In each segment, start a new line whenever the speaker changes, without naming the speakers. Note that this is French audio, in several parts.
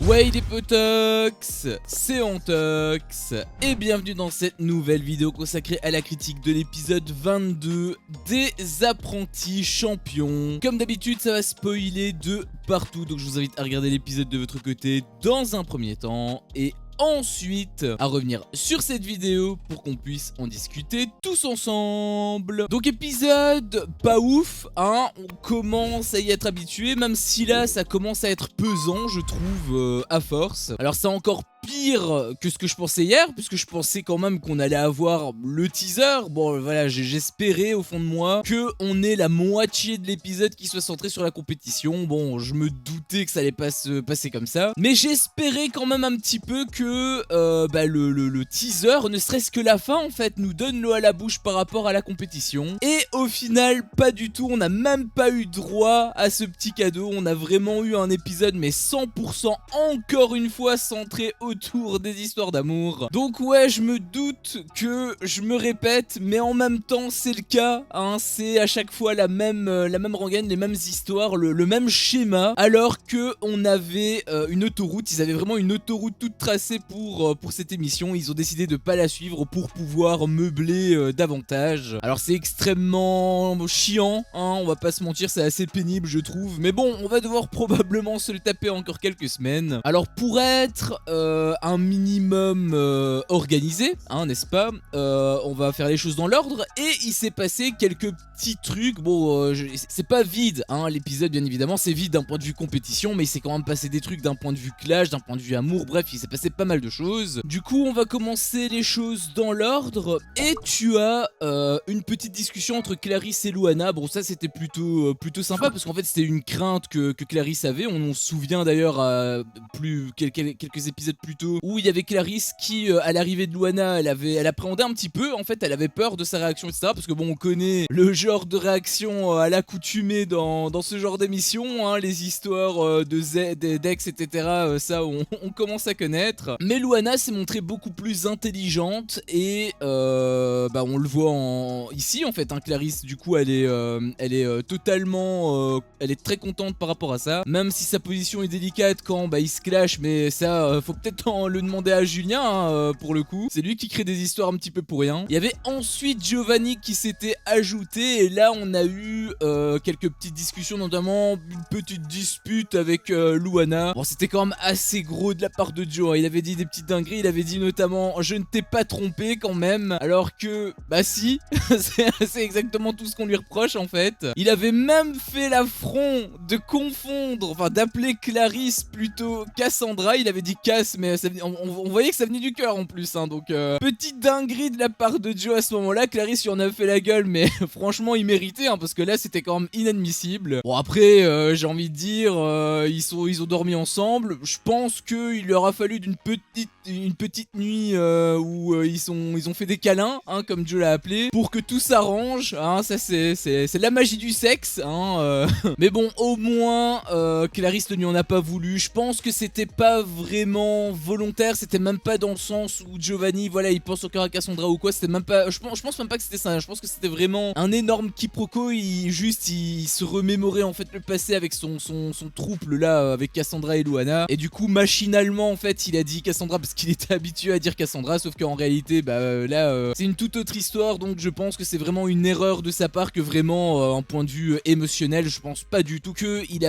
Ouais les potox, c'est Antox et bienvenue dans cette nouvelle vidéo consacrée à la critique de l'épisode 22 des apprentis champions. Comme d'habitude ça va spoiler de partout, donc je vous invite à regarder l'épisode de votre côté dans un premier temps et ensuite à revenir sur cette vidéo pour qu'on puisse en discuter tous ensemble. Donc épisode pas ouf, hein, on commence à y être habitué, même si là ça commence à être pesant je trouve à force. Alors c'est encore pire que ce que je pensais hier, puisque je pensais quand même qu'on allait avoir le teaser. Bon voilà, j'espérais au fond de moi que on ait la moitié de l'épisode qui soit centré sur la compétition. Bon, je me doutais que ça allait pas se passer comme ça, mais j'espérais quand même un petit peu que le teaser, ne serait-ce que la fin en fait, nous donne l'eau à la bouche par rapport à la compétition. Et au final pas du tout, on n'a même pas eu droit à ce petit cadeau. On a vraiment eu un épisode mais 100% encore une fois centré autour des histoires d'amour. Donc ouais, je me doute que je me répète, mais en même temps c'est le cas, hein, c'est à chaque fois la même rengaine, les mêmes histoires, le même schéma, alors que on avait une autoroute. Ils avaient vraiment une autoroute toute tracée pour cette émission. Ils ont décidé de pas la suivre pour pouvoir meubler davantage. Alors c'est extrêmement chiant, hein, on va pas se mentir, c'est assez pénible je trouve, mais bon, on va devoir probablement se le taper encore quelques semaines. Alors pour être un minimum organisé, hein, n'est-ce pas, on va faire les choses dans l'ordre, et il s'est passé quelques petits trucs. Bon, c'est pas vide, hein, l'épisode bien évidemment, c'est vide d'un point de vue compétition, mais il s'est quand même passé des trucs d'un point de vue clash, d'un point de vue amour, bref, il s'est passé pas mal de choses. Du coup, on va commencer les choses dans l'ordre, et tu as une petite discussion entre Clarisse et Luana. Bon, ça c'était plutôt sympa, parce qu'en fait c'était une crainte que Clarisse avait. On se souvient d'ailleurs quelques épisodes plus tôt, où il y avait Clarisse qui, à l'arrivée de Luana, elle appréhendait un petit peu, en fait elle avait peur de sa réaction, etc. Parce que bon, on connaît le genre de réaction à l'accoutumée dans ce genre d'émission, hein, les histoires d'ex, etc. Ça on commence à connaître. Mais Luana s'est montrée beaucoup plus intelligente, et on le voit ici en fait, hein, Clarisse du coup elle est totalement elle est très contente par rapport à ça, même si sa position est délicate quand il se clash, mais ça faut peut-être le demander à Julien, hein, pour le coup c'est lui qui crée des histoires un petit peu pour rien. Il y avait ensuite Giovanni qui s'était ajouté, et là on a eu quelques petites discussions, notamment une petite dispute avec Luana. Bon, c'était quand même assez gros de la part de Joe, hein. Il avait dit des petites dingueries, il avait dit notamment je ne t'ai pas trompé quand même, alors que bah si c'est exactement tout ce qu'on lui reproche en fait. Il avait même fait l'affront de confondre, enfin d'appeler Clarisse plutôt Cassandra. Il avait dit Cass, mais ça, on voyait que ça venait du cœur en plus, hein, donc petite dinguerie de la part de Joe à ce moment là. Clarisse lui en a fait la gueule, mais franchement il méritait, hein, parce que là c'était quand même inadmissible. Bon après j'ai envie de dire ils ont dormi ensemble. Je pense qu'il leur a fallu une petite nuit où ils ont fait des câlins, hein, comme Joe l'a appelé, pour que tout s'arrange, hein. Ça c'est la magie du sexe, hein, mais bon, au moins Clarisse ne lui en a pas voulu. Je pense que c'était pas vraiment volontaire, c'était même pas dans le sens où Giovanni, voilà, il pense encore à Cassandra ou quoi. C'était même pas, je pense même pas que c'était ça. Je pense que c'était vraiment un énorme quiproquo. Il se remémorait en fait le passé avec son trouble là, avec Cassandra et Luana, et du coup machinalement en fait il a dit Cassandra parce qu'il était habitué à dire Cassandra, sauf qu'en réalité c'est une toute autre histoire. Donc je pense que c'est vraiment une erreur de sa part, que vraiment un point de vue émotionnel, je pense pas du tout que il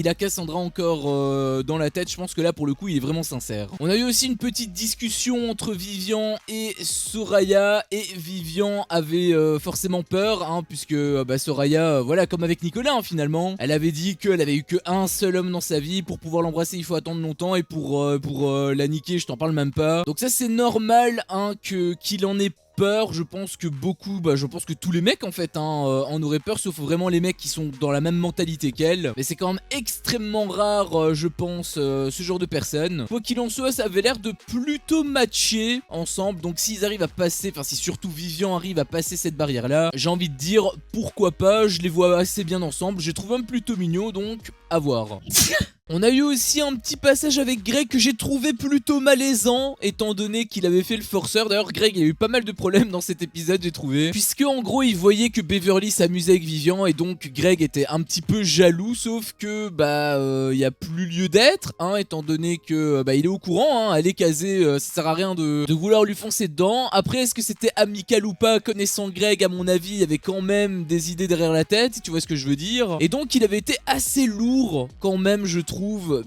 a Cassandra encore dans la tête. Je pense que là pour le coup il est vraiment sincère. On a eu aussi une petite discussion entre Vivian et Soraya, et Vivian avait forcément peur, hein, puisque Soraya, voilà, comme avec Nicolas, hein, finalement elle avait dit qu'elle avait eu qu'un seul homme dans sa vie, pour pouvoir l'embrasser il faut attendre longtemps, et pour la niquer je t'en parle même pas. Donc ça c'est normal, hein, qu'il en ait peur. Je pense que je pense que tous les mecs en fait, hein, en auraient peur, sauf vraiment les mecs qui sont dans la même mentalité qu'elle. Mais c'est quand même extrêmement rare, je pense, ce genre de personnes. Quoi qu'il en soit, ça avait l'air de plutôt matcher ensemble. Donc s'ils arrivent à passer, enfin si surtout Vivian arrive à passer cette barrière là, j'ai envie de dire pourquoi pas. Je les vois assez bien ensemble, je les trouve même plutôt mignons, donc à voir. On a eu aussi un petit passage avec Greg que j'ai trouvé plutôt malaisant, étant donné qu'il avait fait le forceur. D'ailleurs Greg il a eu pas mal de problèmes dans cet épisode, j'ai trouvé, puisque en gros il voyait que Beverly s'amusait avec Vivian et donc Greg était un petit peu jaloux, sauf que il y a plus lieu d'être, hein, étant donné que il est au courant, hein, aller caser, ça sert à rien de vouloir lui foncer dedans. Après est-ce que c'était amical ou pas, connaissant Greg à mon avis il y avait quand même des idées derrière la tête, si tu vois ce que je veux dire. Et donc il avait été assez lourd quand même je trouve,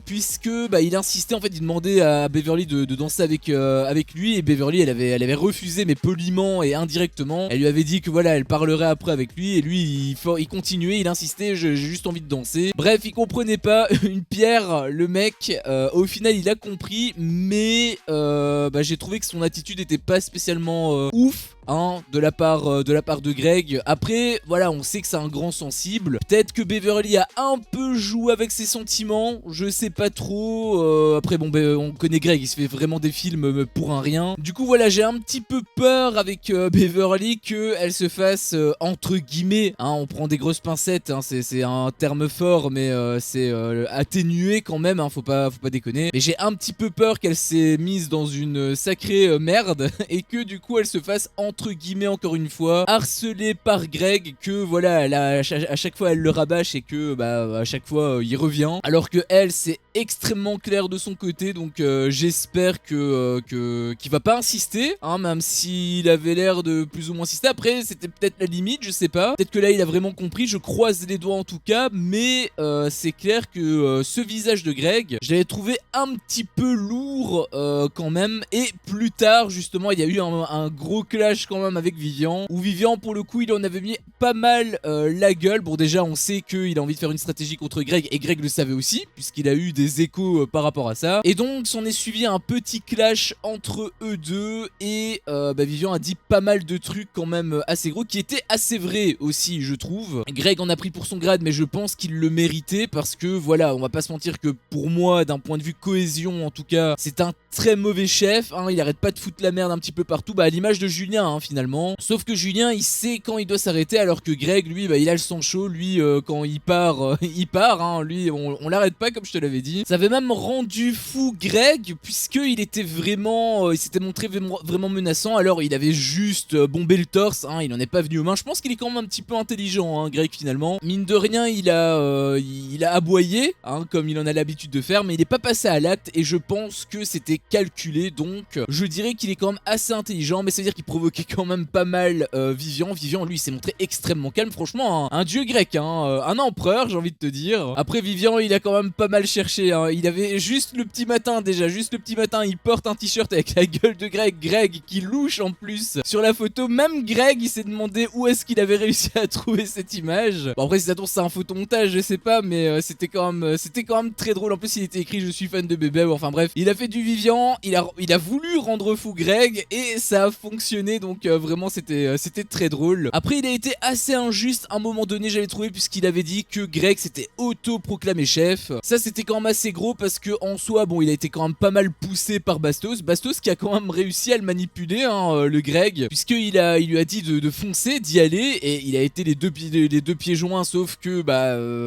puisque il insistait en fait, il demandait à Beverly de danser avec lui, et Beverly elle avait refusé mais poliment et indirectement. Elle lui avait dit que voilà elle parlerait après avec lui, et lui il continuait, il insistait, j'ai juste envie de danser. Bref il comprenait pas une pierre le mec, au final il a compris, mais j'ai trouvé que son attitude était pas spécialement ouf, hein, de la part de Greg. Après voilà, on sait que c'est un grand sensible, peut-être que Beverly a un peu joué avec ses sentiments, je sais pas trop. Après bon on connaît Greg, il se fait vraiment des films pour un rien. Du coup voilà, j'ai un petit peu peur avec Beverly qu'elle se fasse entre guillemets, hein, on prend des grosses pincettes, hein, c'est un terme fort mais c'est atténué quand même, hein, faut pas déconner. Mais j'ai un petit peu peur qu'elle s'est mise dans une sacrée merde et que du coup elle se fasse entre guillemets encore une fois harcelée par Greg, que voilà à chaque fois elle le rabâche et que à chaque fois il revient, alors que elle c'est extrêmement clair de son côté. Donc j'espère qu'il va pas insister, hein, même s'il avait l'air de plus ou moins insister. Après c'était peut-être la limite, je sais pas, peut-être que là il a vraiment compris, je croise les doigts en tout cas. Mais c'est clair que ce visage de Greg je l'avais trouvé un petit peu lourd quand même. Et plus tard justement il y a eu un gros clash quand même avec Vivian, où Vivian pour le coup il en avait mis pas mal la gueule. Bon déjà on sait qu'il a envie de faire une stratégie contre Greg, et Greg le savait aussi puisqu'il a eu des échos par rapport à ça. Et donc s'en est suivi un petit clash entre eux deux, et Vivian a dit pas mal de trucs quand même assez gros, qui étaient assez vrais aussi je trouve. Greg en a pris pour son grade, mais je pense qu'il le méritait, parce que voilà, on va pas se mentir que pour moi d'un point de vue cohésion en tout cas c'est un très mauvais chef, hein, il arrête pas de foutre la merde un petit peu partout, à l'image de Julien, hein, finalement. Sauf que Julien il sait quand il doit s'arrêter, alors que Greg lui il a le sang chaud, lui quand il part il part, hein, lui on l'arrête pas comme je te l'avais dit. Ça avait même rendu fou Greg, puisqu'il était vraiment il s'était montré vraiment menaçant, alors il avait juste bombé le torse, hein, il en est pas venu aux mains. Je pense qu'il est quand même un petit peu intelligent, hein, Greg finalement, mine de rien il a aboyé, hein, comme il en a l'habitude de faire, mais il est pas passé à l'acte, et je pense que c'était calculé. Donc je dirais qu'il est quand même assez intelligent, mais ça veut dire qu'il provoquait quand même pas mal Vivian. Lui il s'est montré extrêmement calme, franchement, hein, un dieu grec, hein, un empereur j'ai envie de te dire. Après Vivian il a quand même pas mal cherché, hein. Il avait juste le petit matin, il porte un t-shirt avec la gueule de Greg qui louche en plus sur la photo. Même Greg il s'est demandé où est-ce qu'il avait réussi à trouver cette image. Bon après si ça tombe c'est un photomontage je sais pas, mais c'était quand même très drôle. En plus il était écrit je suis fan de bébé, enfin bref, il a fait du Vivian, il a voulu rendre fou Greg et ça a fonctionné. Donc vraiment c'était très drôle. Après il a été assez injuste à un moment donné j'avais trouvé, puisqu'il avait dit que Greg s'était auto-proclamé chef. Ça c'était quand même assez gros, parce que en soi bon il a été quand même pas mal poussé par Bastos qui a quand même réussi à le manipuler, hein, le Greg, puisqu'il lui a dit de foncer, d'y aller, et il a été les deux pieds joints, sauf que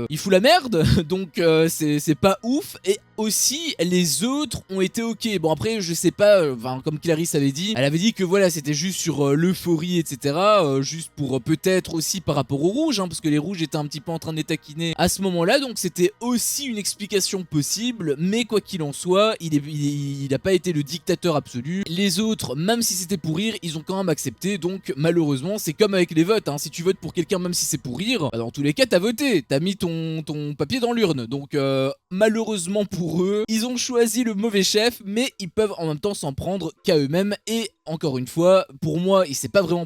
il fout la merde. Donc c'est pas ouf. Et aussi les autres ont été ok. Bon après je sais pas, comme Clarisse avait dit, elle avait dit que voilà c'était juste sur l'euphorie etc, juste pour peut-être aussi par rapport aux rouges, hein, parce que les rouges étaient un petit peu en train de les taquiner à ce moment là, donc c'était aussi une explication possible. Mais quoi qu'il en soit il a pas été le dictateur absolu. Les autres même si c'était pour rire ils ont quand même accepté. Donc malheureusement c'est comme avec les votes, hein, si tu votes pour quelqu'un même si c'est pour rire, dans tous les cas t'as voté, t'as mis ton papier dans l'urne. Donc malheureusement pour eux ils ont choisi le mauvais chef, mais ils peuvent en même temps s'en prendre qu'à eux-mêmes. Et encore une fois pour moi il s'est pas vraiment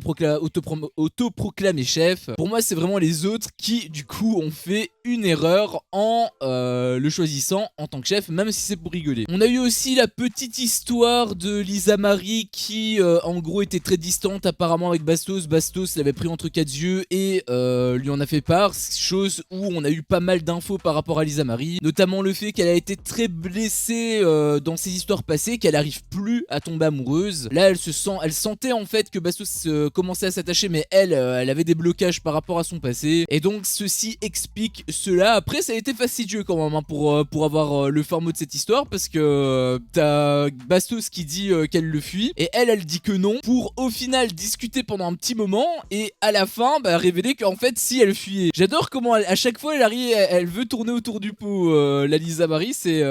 autoproclamé chef. Pour moi c'est vraiment les autres qui du coup ont fait une erreur en le choisissant en tant que chef, même si c'est pour rigoler. On a eu aussi la petite histoire de Lisa Marie qui en gros était très distante apparemment avec Bastos. Bastos l'avait pris entre quatre yeux et lui en a fait part, chose où on a eu pas mal d'infos par rapport à Lisa Marie, notamment le fait qu'elle a été très blessée dans ses histoires passées, qu'elle arrive plus à tomber amoureuse. Là elle se elle sentait en fait que Bastos commençait à s'attacher, mais elle avait des blocages par rapport à son passé. Et donc ceci explique cela. Après ça a été fastidieux quand même hein, pour avoir le fin mot de cette histoire, parce que t'as Bastos qui dit qu'elle le fuit et elle dit que non, pour au final discuter pendant un petit moment et à la fin révéler qu'en fait si elle fuyait. J'adore comment à chaque fois elle arrive, elle veut tourner autour du pot, la Lisa Marie, c'est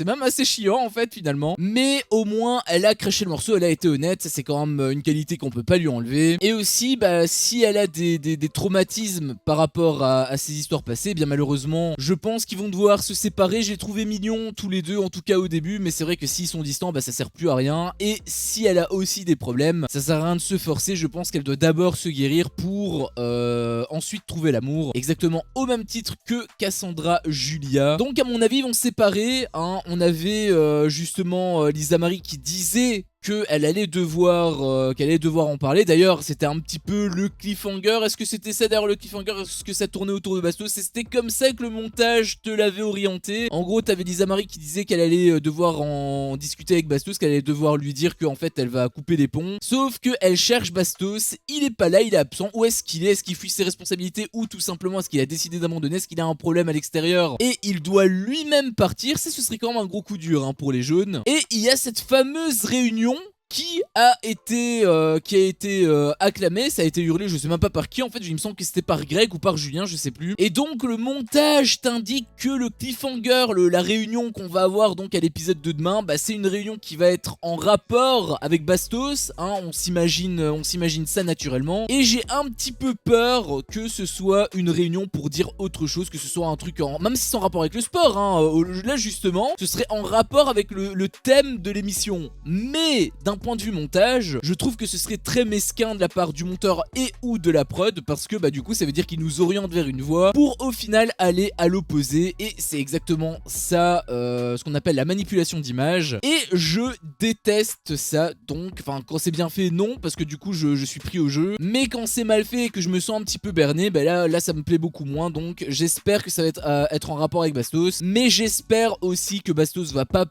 même assez chiant en fait finalement, mais au moins elle a craché le morceau, elle a été honnête, c'est quand même une qualité qu'on peut pas lui enlever. Et aussi si elle a des traumatismes par rapport à ses histoires passées, bien malheureusement je pense qu'ils vont devoir se séparer. J'ai trouvé mignons tous les deux en tout cas au début, mais c'est vrai que s'ils sont distants ça sert plus à rien. Et si elle a aussi des problèmes, ça sert à rien de se forcer, je pense qu'elle doit d'abord se guérir pour ensuite trouver l'amour, exactement au même titre que Cassandra Julia. Donc à mon avis ils vont se séparer hein. On avait justement Lisa Marie qui disait qu'elle allait devoir en parler. D'ailleurs c'était un petit peu le cliffhanger. Est-ce que c'était ça d'ailleurs le cliffhanger? Est-ce que ça tournait autour de Bastos? C'était comme ça que le montage te l'avait orienté. En gros t'avais Lisa Marie qui disait qu'elle allait devoir en discuter avec Bastos, qu'elle allait devoir lui dire qu'en fait elle va couper les ponts. Sauf qu'elle cherche Bastos, il est pas là, il est absent. Où est-ce qu'il est? Est-ce qu'il fuit ses responsabilités ou tout simplement est-ce qu'il a décidé d'abandonner? Est-ce qu'il a un problème à l'extérieur et il doit lui-même partir? Ça ce serait quand même un gros coup dur hein, pour les jaunes. Et il y a cette fameuse réunion qui a été acclamé, ça a été hurlé, je sais même pas par qui en fait, il me semble que c'était par Greg ou par Julien, je sais plus. Et donc le montage t'indique que le cliffhanger, la réunion qu'on va avoir donc à l'épisode de demain, c'est une réunion qui va être en rapport avec Bastos, hein, on s'imagine ça naturellement. Et j'ai un petit peu peur que ce soit une réunion pour dire autre chose, que ce soit un truc même si c'est en rapport avec le sport, hein, là justement, ce serait en rapport avec le thème de l'émission. Mais d'un point de vue montage, je trouve que ce serait très mesquin de la part du monteur et ou de la prod, parce que du coup ça veut dire qu'il nous oriente vers une voie pour au final aller à l'opposé. Et c'est exactement ça, ce qu'on appelle la manipulation d'image, et je déteste ça. Donc quand c'est bien fait non, parce que du coup je suis pris au jeu, mais quand c'est mal fait et que je me sens un petit peu berné, là ça me plaît beaucoup moins. Donc j'espère que ça va être en rapport avec Bastos, mais j'espère aussi que Bastos va pas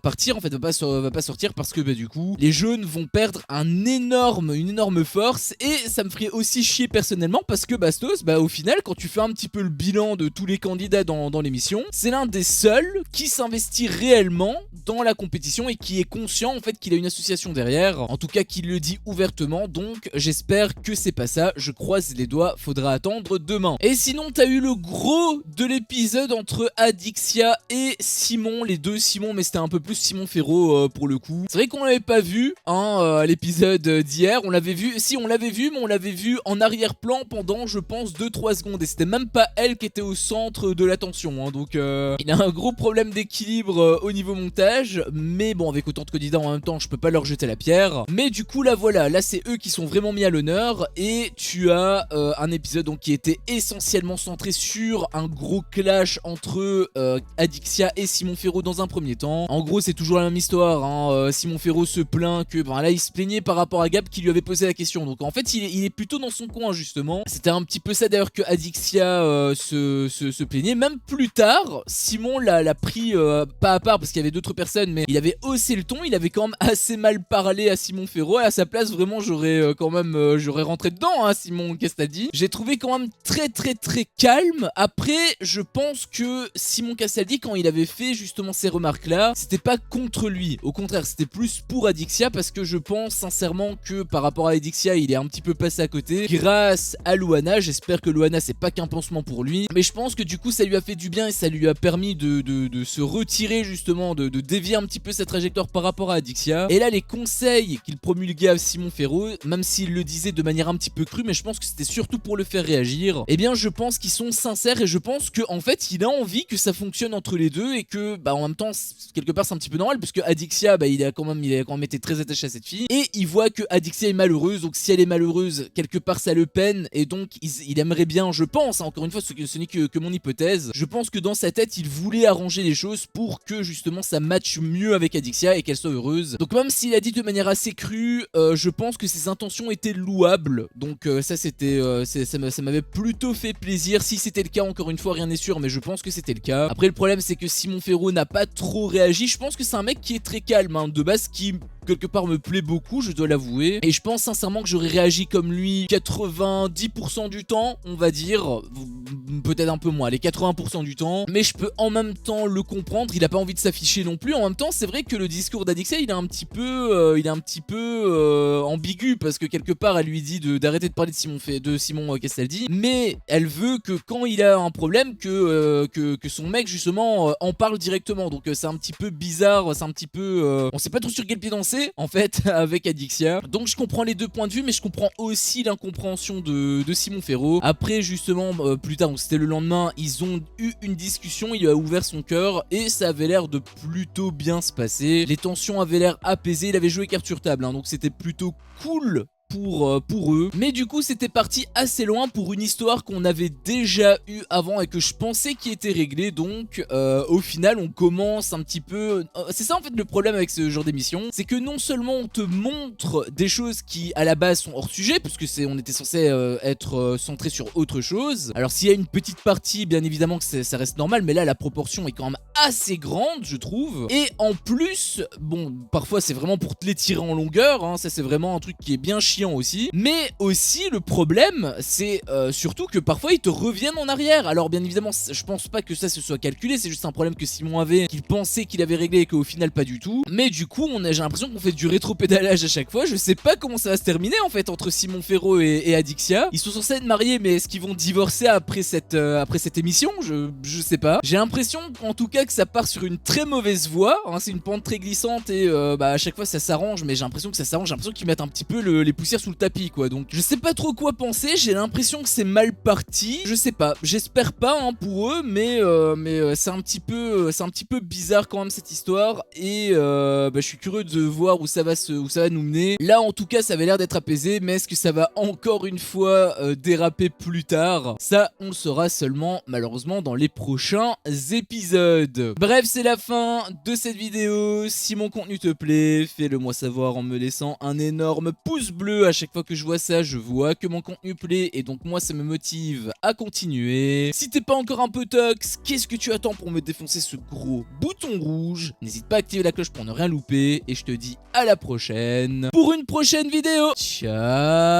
partir en fait, va pas sortir, parce que du coup les jaunes vont perdre une énorme force. Et ça me ferait aussi chier personnellement, parce que Bastos au final quand tu fais un petit peu le bilan de tous les candidats dans l'émission, c'est l'un des seuls qui s'investit réellement dans la compétition et qui est conscient en fait qu'il a une association derrière, en tout cas qu'il le dit ouvertement. Donc j'espère que c'est pas ça, je croise les doigts, faudra attendre demain. Et sinon t'as eu le gros de l'épisode entre Adixia et Simon, les deux Simon, mais c'était un peu plus Simon Ferro pour le coup. C'est vrai qu'on l'avait pas vu hein, à l'épisode d'hier, on l'avait vu, si on l'avait vu, mais on l'avait vu en arrière-plan pendant je pense 2-3 secondes, et c'était même pas elle qui était au centre de l'attention hein. Donc il a un gros problème d'équilibre au niveau montage, mais bon, avec autant de candidats en même temps je peux pas leur jeter la pierre. Mais du coup là voilà, là c'est eux qui sont vraiment mis à l'honneur, et tu as un épisode donc qui était essentiellement centré sur un gros clash entre Adixia et Simon Ferro dans un premier temps. En gros c'est toujours la même histoire hein. Simon Ferro se plaint que là il se plaignait par rapport à Gab qui lui avait posé la question, donc en fait il est plutôt dans son coin justement. C'était un petit peu ça d'ailleurs que Adixia se plaignait. Même plus tard Simon l'a pris pas à part parce qu'il y avait d'autres personnes, mais il avait haussé le ton, il avait quand même assez mal parlé à Simon Ferro, et à sa place vraiment j'aurais rentré dedans hein, Simon, qu'est-ce que t'as dit? J'ai trouvé quand même très calme. Après je pense que Simon Castaldi, quand il avait fait justement ces remarques là, c'était pas contre lui, au contraire c'était plus pour Adixia, parce que je pense sincèrement que par rapport à Adixia il est un petit peu passé à côté grâce à Luana. J'espère que Luana c'est pas qu'un pansement pour lui, mais je pense que du coup ça lui a fait du bien et ça lui a permis de se retirer justement, de dévier un petit peu sa trajectoire par rapport à Adixia. Et là les conseils qu'il promulguait à Simon Ferro, même s'il le disait de manière un petit peu crue, mais je pense que c'était surtout pour le faire réagir, et bien je pense qu'ils sont sincères, et je pense que en fait il a envie que ça fonctionne entre les deux, et que en même temps quelque part c'est un petit peu normal, parce que Adixia il a quand même été très attaché à cette fille, et il voit que Adixia est malheureuse, donc si elle est malheureuse quelque part ça le peine, et donc il aimerait bien, je pense hein, encore une fois ce n'est que mon hypothèse, je pense que dans sa tête il voulait arranger les choses pour que justement ça matche mieux avec Adixia et qu'elle soit heureuse. Donc même s'il a dit de manière assez crue, je pense que ses intentions étaient louables, donc ça c'était ça m'avait plutôt fait plaisir. Si c'était le cas, encore une fois rien n'est sûr, mais je pense que c'était le cas. Après le problème c'est que Simon Ferro n'a pas trop réagi. Je pense que c'est un mec qui est très calme hein, de base, qui quelque part me plaît beaucoup, je dois l'avouer. Et je pense sincèrement que j'aurais réagi comme lui 90% du temps, on va dire. Peut-être un peu moins, les 80% du temps. Mais je peux en même temps le comprendre, il a pas envie de s'afficher non plus. En même temps, c'est vrai que le discours d'Adixia, il est un petit peu ambigu, parce que quelque part, elle lui dit d'arrêter de parler de Simon Castaldi. Mais elle veut que quand il a un problème, que son mec, justement, en parle directement. Donc c'est un petit peu bizarre, c'est un petit peu... on sait pas trop sur quel pied danser, en fait, avec Adixia. Donc je comprends les deux points de vue, mais je comprends aussi l'incompréhension de Simon Ferro. Après, justement, plus tard, donc c'était le lendemain, ils ont eu une discussion, il lui a ouvert son cœur, et ça avait l'air de plutôt bien se passer. Les tensions avaient l'air apaisées, il avait joué carte sur table, hein, donc c'était plutôt cool pour eux. Mais du coup c'était parti assez loin pour une histoire qu'on avait déjà eu avant et que je pensais qui était réglée. Donc au final on commence un petit peu... c'est ça en fait le problème avec ce genre d'émission, c'est que non seulement on te montre des choses qui à la base sont hors sujet, puisque on était censé être centré sur autre chose. Alors s'il y a une petite partie, bien évidemment que ça reste normal, mais là la proportion est quand même assez grande, je trouve. Et en plus, bon, parfois c'est vraiment pour te les tirer en longueur, hein, ça c'est vraiment un truc qui est bien chiant aussi. Mais aussi le problème, c'est surtout que parfois ils te reviennent en arrière. Alors bien évidemment, je pense pas que ça se soit calculé, c'est juste un problème que Simon avait, qu'il pensait qu'il avait réglé et qu'au final pas du tout. Mais du coup, j'ai l'impression qu'on fait du rétro-pédalage à chaque fois. Je sais pas comment ça va se terminer en fait entre Simon Ferro et Adixia. Ils sont censés être mariés, mais est-ce qu'ils vont divorcer après cette émission? Je sais pas. J'ai l'impression en tout cas que ça part sur une très mauvaise voie, hein, c'est une pente très glissante et à chaque fois ça s'arrange, mais j'ai l'impression que ça s'arrange, j'ai l'impression qu'ils mettent un petit peu les poussières sous le tapis quoi. Donc je sais pas trop quoi penser, j'ai l'impression que c'est mal parti, je sais pas, j'espère pas hein, pour eux, mais c'est un petit peu bizarre quand même cette histoire. Et je suis curieux de voir où ça va nous mener. Là en tout cas ça avait l'air d'être apaisé, mais est-ce que ça va encore une fois déraper plus tard? Ça on le saura seulement malheureusement dans les prochains épisodes. Bref, c'est la fin de cette vidéo. Si mon contenu te plaît, fais-le moi savoir en me laissant un énorme pouce bleu. À chaque fois que je vois ça, je vois que mon contenu plaît et donc moi ça me motive à continuer. Si t'es pas encore un peu tox, qu'est-ce que tu attends pour me défoncer ce gros bouton rouge? N'hésite pas à activer la cloche pour ne rien louper et je te dis à la prochaine pour une prochaine vidéo. Ciao.